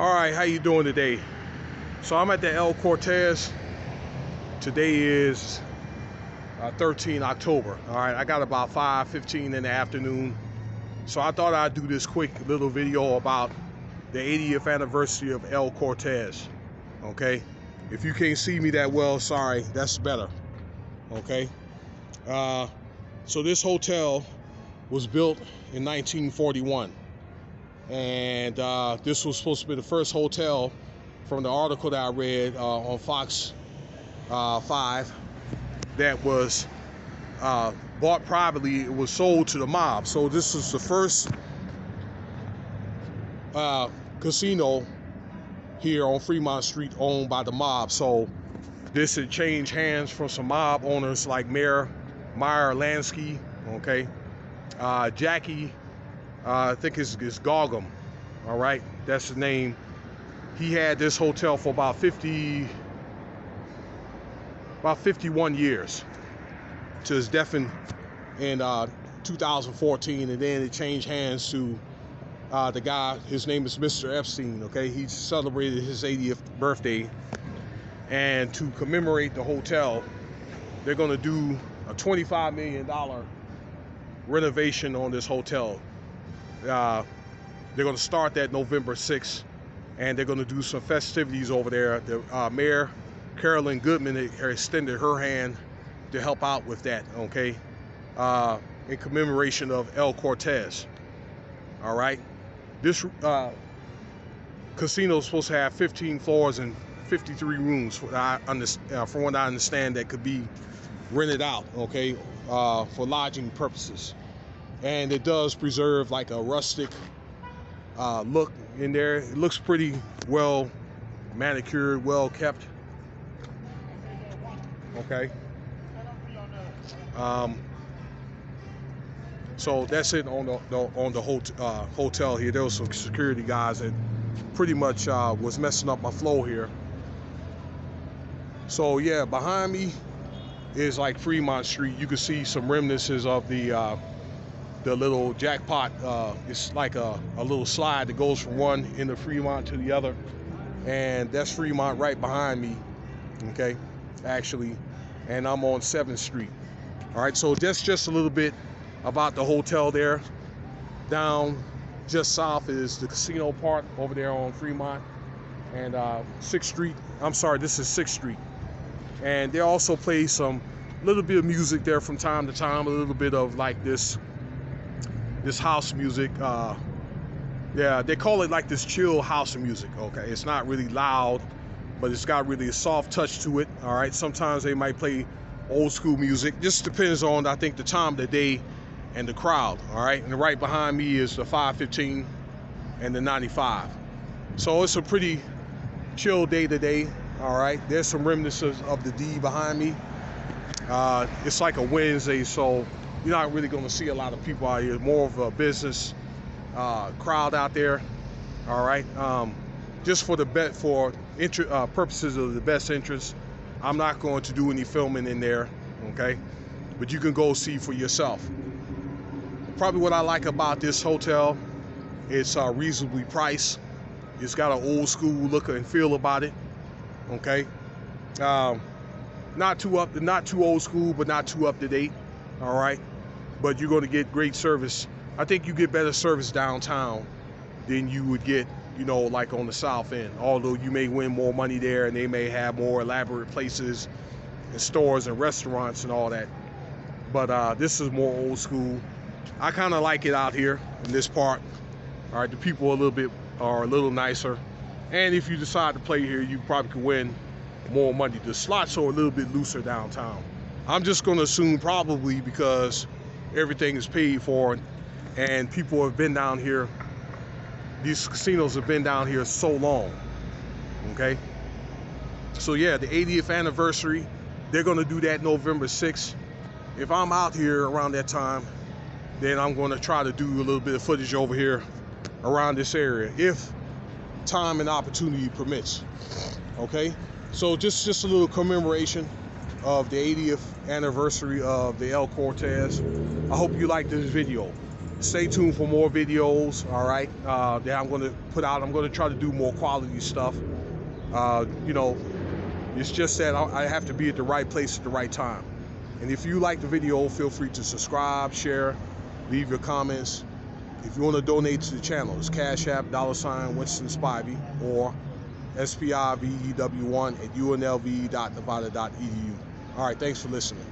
All right, how you doing today? So I'm at the El Cortez. Today is 13 October. All right, I got about 5:15 in the afternoon. So I thought I'd do this quick little video about the 80th anniversary of El Cortez. Okay, if you can't see me that well, sorry, that's better. Okay, so this hotel was built in 1941. And this was supposed to be the first hotel, from the article that I read on Fox 5, that was bought privately. It was sold to the mob. So this was the first casino here on Fremont Street owned by the mob. So this had changed hands from some mob owners like Meyer Lansky, okay, Jackie, I think it's Goggum, all right, that's the name. He had this hotel for about 51 years to his death in 2014, and then it changed hands to the guy. His name is Mr. Epstein. Okay, he celebrated his 80th birthday, and to commemorate the hotel, they're going to do a $25 million renovation on this hotel. They're going to start that November 6th, and they're going to do some festivities over there. The Mayor Carolyn Goodman extended her hand to help out with that, okay, in commemoration of El Cortez. All right, this casino is supposed to have 15 floors and 53 rooms, from what I understand, that could be rented out, okay, for lodging purposes. And it does preserve like a rustic look in there. It looks pretty well manicured, well kept. Okay. So that's it on the hotel here. There was some security guys that pretty much was messing up my flow here. So yeah, behind me is like Fremont Street. You can see some remnants of the little jackpot. It's like a little slide that goes from one end of Fremont to the other, and that's Fremont right behind me, okay, actually, and I'm on 7th Street. All right, so that's just a little bit about the hotel there. Down just south is the casino part over there on Fremont, and 6th Street, I'm sorry, this is 6th Street, and they also play some little bit of music there from time to time, a little bit of like this house music. Yeah, they call it like this chill house music, okay? It's not really loud, but it's got really a soft touch to it, all right? Sometimes they might play old school music. Just depends on, I think, the time of the day and the crowd, all right? And right behind me is the 515 and the 95. So it's a pretty chill day today, all right? There's some remnants of the D behind me. It's like a Wednesday, so you're not really going to see a lot of people out here. More of a business crowd out there. All right. Just for purposes of the best interest, I'm not going to do any filming in there. Okay. But you can go see for yourself. Probably what I like about this hotel, it's reasonably priced. It's got an old school look and feel about it. Okay. Not too old school, but not too up to date. All right. But you're going to get great service. I think you get better service downtown than you would get, you know, like on the south end. Although you may win more money there, and they may have more elaborate places and stores and restaurants and all that. But this is more old school. I kind of like it out here in this part. All right, the people are a little nicer. And if you decide to play here, you probably could win more money. The slots are a little bit looser downtown. I'm just going to assume probably because everything is paid for, and people have been down here. These casinos have been down here so long, okay? So yeah, the 80th anniversary, they're gonna do that November 6th. If I'm out here around that time, then I'm gonna try to do a little bit of footage over here around this area, if time and opportunity permits, okay? So just a little commemoration of the 80th anniversary of the El Cortez. I hope you like this video. Stay tuned for more videos, all right, that I'm going to put out. I'm going to try to do more quality stuff. You know, it's just that I have to be at the right place at the right time. And if you like the video, feel free to subscribe, share, leave your comments. If you want to donate to the channel, it's Cash App, $ Winston Spivey, or SPIVEW1 at unlv.nevada.edu. All right, thanks for listening.